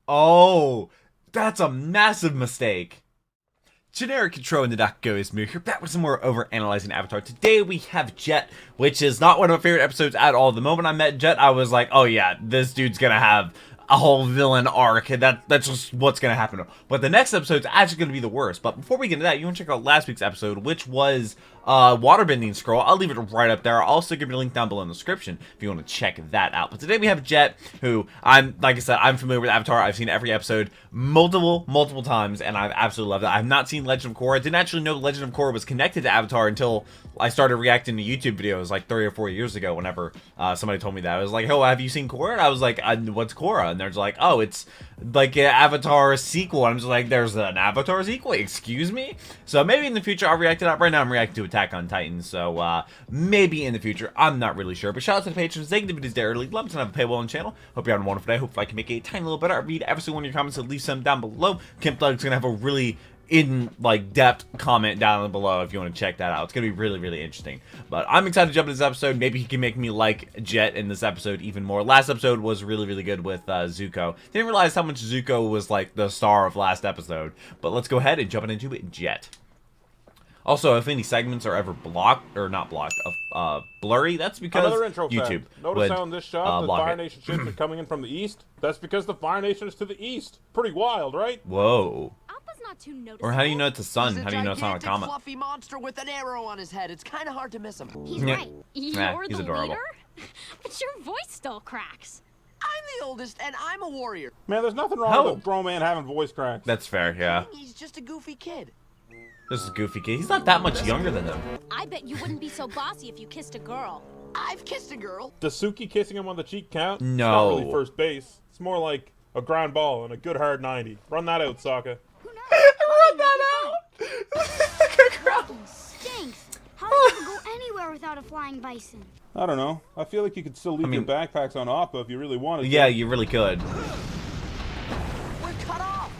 Oh, that's a massive mistake. Generic control in the Doc Goes Moo here, back with some more Overanalyzing Avatar. Today we have Jet, which is not one of my favorite episodes at all. The moment I met Jet, I was like, oh yeah, this dude's gonna have a whole villain arc, and that's just what's gonna happen. But the next episode's actually gonna be the worst. But before we get into that, you wanna check out last week's episode, which was Waterbending Scroll. I'll leave it right up there. I'll also give you a link down below in the description if you want to check that out. But today we have Jet, who like I said, I'm familiar with Avatar. I've seen every episode multiple times, and I've absolutely loved it. I've not seen Legend of Korra. I didn't actually know Legend of Korra was connected to Avatar until I started reacting to YouTube videos like 3 or 4 years ago. Whenever somebody told me that, I was like, "Oh, have you seen Korra?" And I was like, "What's Korra?" And they're like, "Oh, it's like an Avatar sequel." I'm just like, "There's an Avatar sequel? Excuse me?" So maybe in the future I'll react to that. Right now I'm reacting to Attack on Titan, so maybe in the future, I'm not really sure. But shout out to the patrons, they get the videos there early. Love to have a paywall on the channel. Hope you're having a wonderful day. Hope I can make it a tiny little better. I read every single one of your comments, so leave some down below. Kemp Doug's gonna have a really depth comment down below if you want to check that out. It's gonna be really interesting. But I'm excited to jump into this episode. Maybe he can make me like Jet in this episode even more. Last episode was really good with Zuko. Didn't realize how much Zuko was like the star of last episode. But let's go ahead and jump into it. Jet. Also, if any segments are ever blocked, or not blocked, blurry, that's because Another intro YouTube fact. Notice how in this shot the Fire it. Nation ships are coming in from the east? That's because the Fire Nation is to the east. Pretty wild, right? Whoa. Appa's not too noticeable. Or how do you know it's the sun? How do you know it's not a He's a comet? fluffy monster with an arrow on his head. It's kind of hard to miss him. He's Yeah. right. He's You're the adorable. leader? But your voice still cracks. I'm the oldest, and I'm a warrior. Man, there's nothing wrong with a grown man having voice cracks. That's fair, yeah. He's just a goofy kid. This is Goofy Kid. He's not that much younger than them. I bet you wouldn't be so bossy if you kissed a girl. I've kissed a girl. Does Suki kissing him on the cheek count? No. It's not really first base. It's more like a ground ball and a good hard 90. Run that out, Sokka. Who knows? Run that out! Stinks. How do you ever go anywhere without a flying bison? I don't know. I feel like you could still leave your backpacks on Appa if you really wanted to. Yeah, you really could. We're cut off.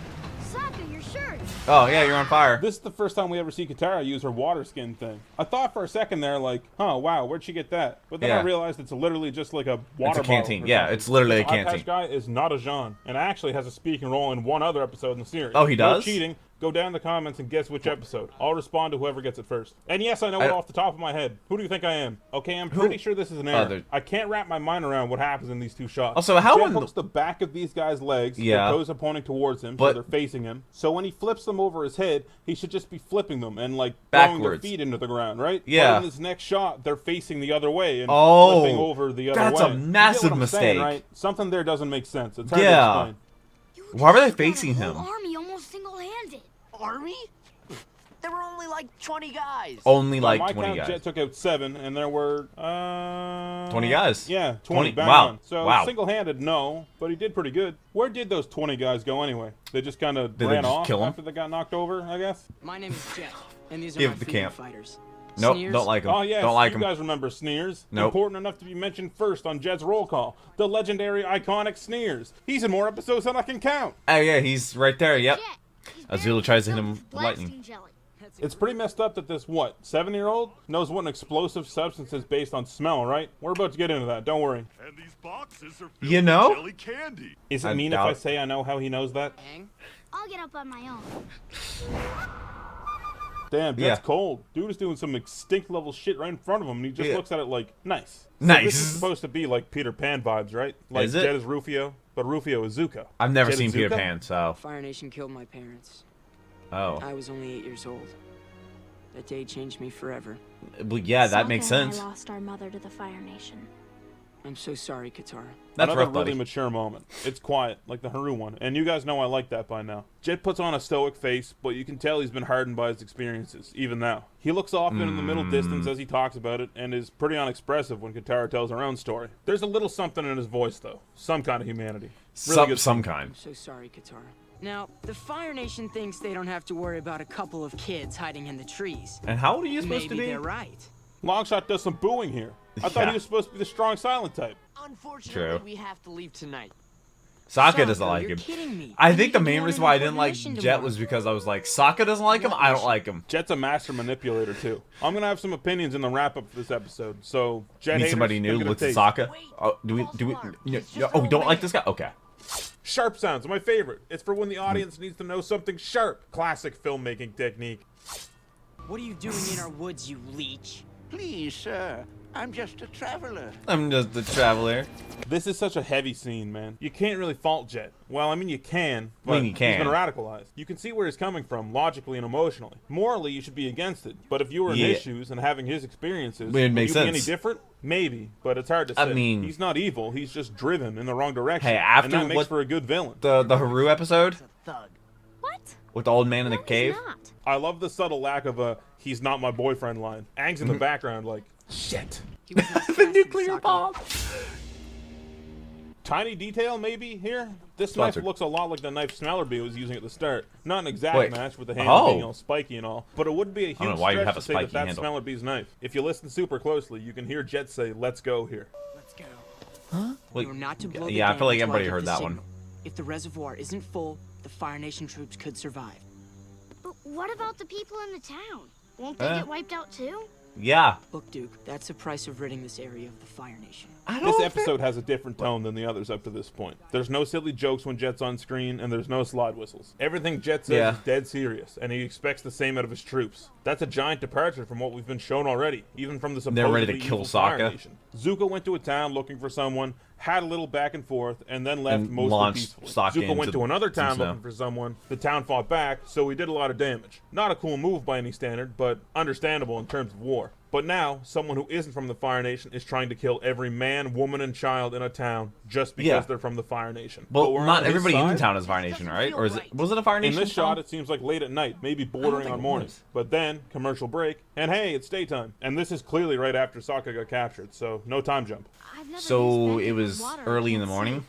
Sokka, your shirt. Oh, yeah, you're on fire. This is the first time we ever see Katara use her water skin thing. I thought for a second there, like, huh, wow, where'd she get that? But then I realized it's literally just like a water It's a canteen. bottle. Yeah, it's literally a Eye patch canteen. guy is not a Jean, and actually has a speaking role in one other episode in the series. Oh, he No does? cheating. Go down in the comments and guess which episode. I'll respond to whoever gets it first. And yes, I know it off the top of my head. Who do you think I am? Okay, I'm pretty sure this is an error. I can't wrap my mind around what happens in these two shots. Also, how Jet hooks the back of these guys' legs, their toes are pointing towards him, so they're facing him. So when he flips them over his head, he should just be flipping them and like throwing their feet into the ground, right? Yeah. But in this next shot, they're facing the other way and flipping over the other way. That's a massive you get what I'm mistake. saying, right? Something there doesn't make sense. It's hard to explain. Why were they facing him? Army almost single-handed. Army? There were only like 20 guys. Only like my 20 count, guys. Jet took out 7, and there were 20 guys. Yeah, 20. Bang Wow. on. So single-handed, no, but he did pretty good. Where did those 20 guys go anyway? They just kind of ran off after they got knocked over, I guess. My name is Jet, and these are Give my the freedom camp. fighters. Nope, Sneers? don't like him. Oh yes, don't like you him. guys remember Sneers? Nope. Important enough to be mentioned first on Jet's roll call. The legendary, iconic Sneers. He's in more episodes than I can count. Oh yeah, he's right there. Yep. Jet, Azula tries to hit him with lightning. Jelly. It's pretty messed up that this, 7-year-old knows what an explosive substance is based on smell, right? We're about to get into that, don't worry. And these boxes are filled You know? with jelly candy. Is it mean if I say I know how he knows that? I'll get up on my own. Damn, Jet's cold. Dude is doing some extinct level shit right in front of him, and he just looks at it like, nice. So Nice. this is supposed to be like Peter Pan vibes, right? Like Is it? Jet is Rufio, but Rufio is Zuko. I've never Jet seen is Peter Zuko? Pan, so. Fire Nation killed my parents. Oh. I was only 8 years old. That day changed me forever. Well, yeah, that makes Sokka sense. and I lost our mother to the Fire Nation. I'm so sorry, Katara. That's Another rough, buddy. really mature moment. It's quiet, like the Haru one, and you guys know I like that by now. Jet puts on a stoic face, but you can tell he's been hardened by his experiences, even now. He looks off in the middle distance as he talks about it, and is pretty unexpressive when Katara tells her own story. There's a little something in his voice, though. Some kind of humanity. Really good some scene. kind. I'm so sorry, Katara. Now, the Fire Nation thinks they don't have to worry about a couple of kids hiding in the trees. And how old are you supposed Maybe to be? they're right. Longshot does some booing here. I thought he was supposed to be the strong silent type. Unfortunately, we have to leave tonight. Sokka doesn't like you're him. kidding me. I You think the need to main go on reason an why I didn't like important mission Jet tomorrow. was because I was like, Sokka doesn't like him, I don't like him. Jet's a master manipulator, too. I'm going to have some opinions in the wrap-up for this episode, so Jet Need haters, somebody new, take it looks a at taste. Sokka. Oh, do we, oh, we don't like this guy? Okay. Sharp sounds are my favorite. It's for when the audience needs to know something sharp. Classic filmmaking technique. What are you doing in our woods, you leech? Please, sir. I'm just a traveler. I'm just a traveler. This is such a heavy scene, man. You can't really fault Jet. Well, I mean, you can, but I mean, you can. he's been radicalized. You can see where he's coming from, logically and emotionally. Morally, you should be against it. But if you were in his shoes and having his experiences, It would makes you be any sense. different? Maybe, but it's hard to say. I mean- he's not evil. He's just driven in the wrong direction. Hey, after and that makes what- for a good villain. The Haru episode Thug. What? with the old man in the No, he's cave. not. I love the subtle lack of a "he's not my boyfriend" line. Aang's in the background, like shit. He was not The fast nuclear and bomb. Tiny detail, maybe, here. This Sponsored. knife looks a lot like the knife Smellerby was using at the start. Not an exact Wait. match with the handle Oh. being all spiky and all, but it would be a don't know huge why you stretch have to a say spiky that that's handle. Smellerby's knife. If you listen super closely, you can hear Jet say, "Let's go" here. Let's go. Wait, You're not to blow the yeah, I feel like dam until everybody get heard the that signal. one. If the reservoir isn't full, the Fire Nation troops could survive. But what about the people in the town? Won't they Eh. get wiped out too? Yeah. Look, Duke, that's the price of ridding this area of the Fire Nation. I This don't episode has a different tone than the others up to this point. There's no silly jokes when Jet's on screen, and there's no slide whistles. Everything Jet says Yeah. is dead serious, and he expects the same out of his troops. That's a giant departure from what we've been shown already, even from the supposedly They're ready to kill evil Fire Sokka. Nation. Zuko went to a town looking for someone, had a little back and forth, and then left And mostly launched peacefully. Sokka Zuko went into to another some town snow. looking for someone. The town fought back, so he did a lot of damage. Not a cool move by any standard, but understandable in terms of war. But now, someone who isn't from the Fire Nation is trying to kill every man, woman, and child in a town just because Yeah. they're from the Fire Nation. Well, But we're not on his everybody in the side. town is Fire Nation, Doesn't right? feel Or is it? right. Was it a Fire In Nation? this shot, town? it seems like late at night, maybe bordering think on it morning. was. But then, commercial break, and hey, it's daytime. And this is clearly right after Sokka got captured, so no time jump. I've never So used it bending was water. I early in the can't morning. see.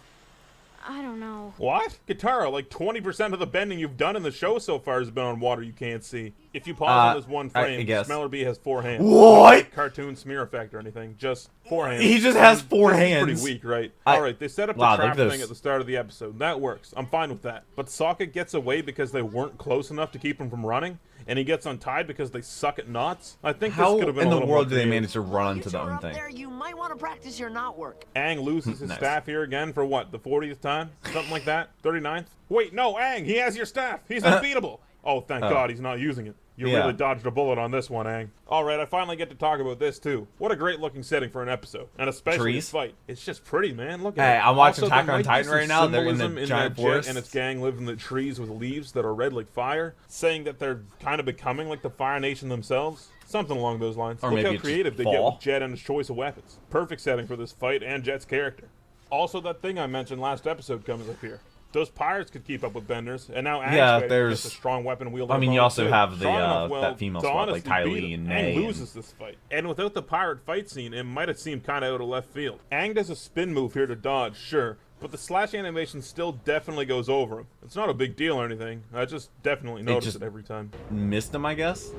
I don't know. What? Katara, like 20% of the bending you've done in the show so far has been on water you can't see. If you pause on this one I frame, guess. Smellerby has 4 hands. What? Not a cartoon smear effect or anything, just 4 hands. He just has 4 This is hands. pretty weak, right? I- Alright, they set up the Wow, look trap at those. thing at the start of the episode. That works. I'm fine with that. But Sokka gets away because they weren't close enough to keep him from running, and he gets untied because they suck at knots. I think How this could have been in a the little world more do they creative. manage to run You onto two the are own up thing? there. You might want to practice your knot work. Aang loses his Nice. staff here again for what, the 40th time? Something like that? 39th? Wait, no, Aang, he has your staff. He's unbeatable. Oh, thank God he's not using it. You Yeah. really dodged a bullet on this one, Aang. Alright, I finally get to talk about this too. What a great looking setting for an episode. And especially Trees. a fight. It's just pretty, man. Look Hey, at it. I'm watching Also, there Attack on might be Titan some right now. They're in the symbolism giant that Jet forest. and its gang live in the trees with leaves that are red like fire, saying that they're kind of becoming like the Fire Nation themselves. Something along those lines. Or Look maybe how it's creative they fall. get with Jet and his choice of weapons. Perfect setting for this fight and Jet's character. Also, that thing I mentioned last episode comes up here. Those pirates could keep up with benders, and now Aang's Yeah, fighting there's- against a strong weapon wielder. I mean, you also too. have the, Strong enough, well, that female to squad, like honestly Ty beat Lee him. and Aang May. loses this fight, and without the pirate fight scene, it might have seemed kind of out of left field. Aang does a spin move here to dodge, sure, but the slash animation still definitely goes over him. It's not a big deal or anything. I just definitely notice just- it every time. Missed him, I guess.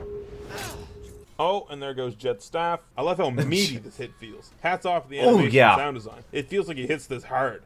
Oh, and there goes Jet's staff. I love how meaty this hit feels. Hats off to the Oh, animation yeah. and sound design. It feels like he hits this hard.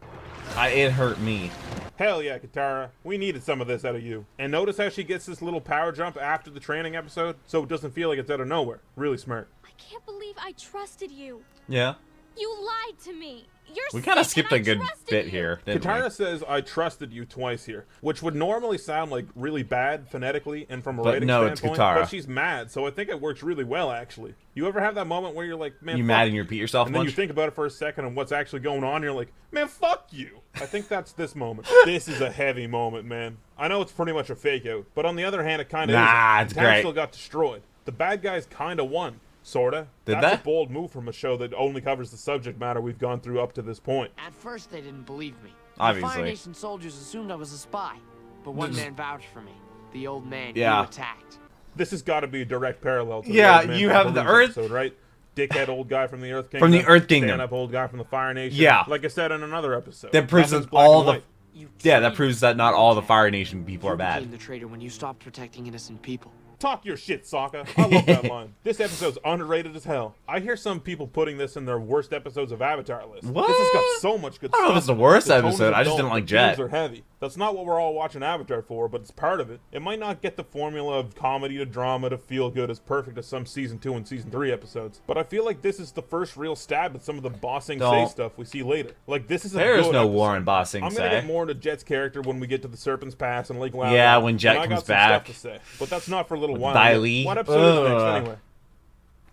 It hurt me. Hell yeah, Katara. We needed some of this out of you. And notice how she gets this little power jump after the training episode, so it doesn't feel like it's out of nowhere. Really smart. I can't believe I trusted you. Yeah. You lied to me. You're We kind of sick, skipped and a I good trusted bit you. here, didn't Katara we? says, I trusted you twice here, which would normally sound like really bad phonetically and from a But writing no, it's standpoint, Katara. but she's mad, so I think it works really well, actually. You ever have that moment where you're like, man, You fuck mad and you repeat yourself and then you much? think about it for a second and what's actually going on, and you're like, man, fuck you. I think that's this moment. This is a heavy moment, man. I know it's pretty much a fake out, but on the other hand, it kind of Nah, isn't. it's The town great. still got destroyed. The bad guys kind of won. Sorta. Did That's they? a bold move from a show that only covers the subject matter we've gone through up to this point. At first, they didn't believe me. Obviously. The Fire Nation soldiers assumed I was a spy. But one man vouched for me. The old man Yeah. who attacked. This has got to be a direct parallel to Yeah, the Old Man you from have the Balloons Earth- episode, right? Dickhead old guy from the Earth Kingdom. From the Earth Kingdom. Stand up old guy from the Fire Nation. Yeah. Like I said in another episode. That proves Nothing's that black all and the white. You yeah, that traitor. proves that not all the Fire Nation people You are bad. became the traitor when you stopped protecting innocent people. Talk your shit, Sokka. I love that line. This episode's underrated as hell. I hear some people putting this in their worst episodes of Avatar list. What? This has got so much good I don't know stuff. if it's the worst The tone is episode. I just adult, didn't like the Jet. themes are heavy. That's not what we're all watching Avatar for, but it's part of it. It might not get the formula of comedy to drama to feel good as perfect as some season 2 and season 3 episodes. But I feel like this is the first real stab at some of the bossing Don't. say stuff we see later. Like, this is a There's good no episode. Warren Bossing I'm gonna say. get more into Jet's character when we get to the Serpent's Pass and Lake Lao. Yeah, when Jet and I comes got some back. stuff to say, but that's not for a little while. Dai yet. Li. What episode is next Ugh. anyway?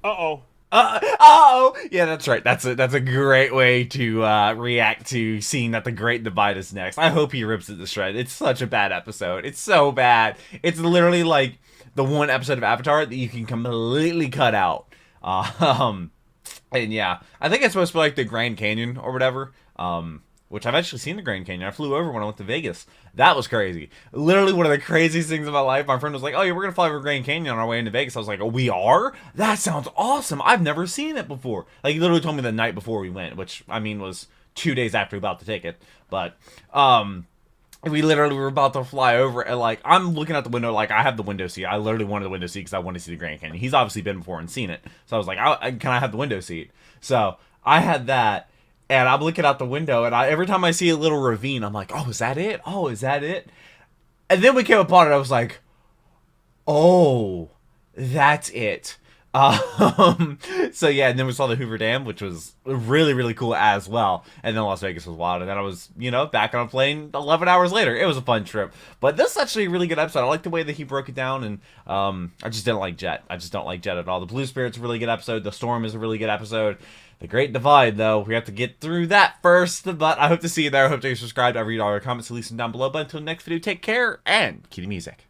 Uh-oh. Oh, yeah, that's right. That's a great way to react to seeing that the Great Divide is next. I hope he rips it to shreds. It's such a bad episode. It's so bad. It's literally like the one episode of Avatar that you can completely cut out. And yeah, I think it's supposed to be like the Grand Canyon or whatever. Which I've actually seen the Grand Canyon. I flew over when I went to Vegas. That was crazy. Literally one of the craziest things in my life. My friend was like, oh, yeah, we're going to fly over Grand Canyon on our way into Vegas. I was like, oh, we are? That sounds awesome. I've never seen it before. Like, he literally told me the night before we went, which, I mean, was 2 days after we bought the ticket. But, we literally were about to fly over, and, like, I'm looking out the window, like, I have the window seat. I literally wanted the window seat because I wanted to see the Grand Canyon. He's obviously been before and seen it. So I was like, can I have the window seat? So I had that. And I'm looking out the window, and every time I see a little ravine, I'm like, oh, is that it? Oh, is that it? And then we came upon it, I was like, oh, that's it. So yeah, and then we saw the Hoover Dam, which was really, really cool as well. And then Las Vegas was wild. And then I was, back on a plane 11 hours later. It was a fun trip. But this is actually a really good episode. I like the way that he broke it down. And I just didn't like Jet. I just don't like Jet at all. The Blue Spirit's a really good episode. The Storm is a really good episode. The Great Divide, though, we have to get through that first. But I hope to see you there. I hope that you subscribe. I read all your comments. So leave them down below. But until next video, take care and cue the music.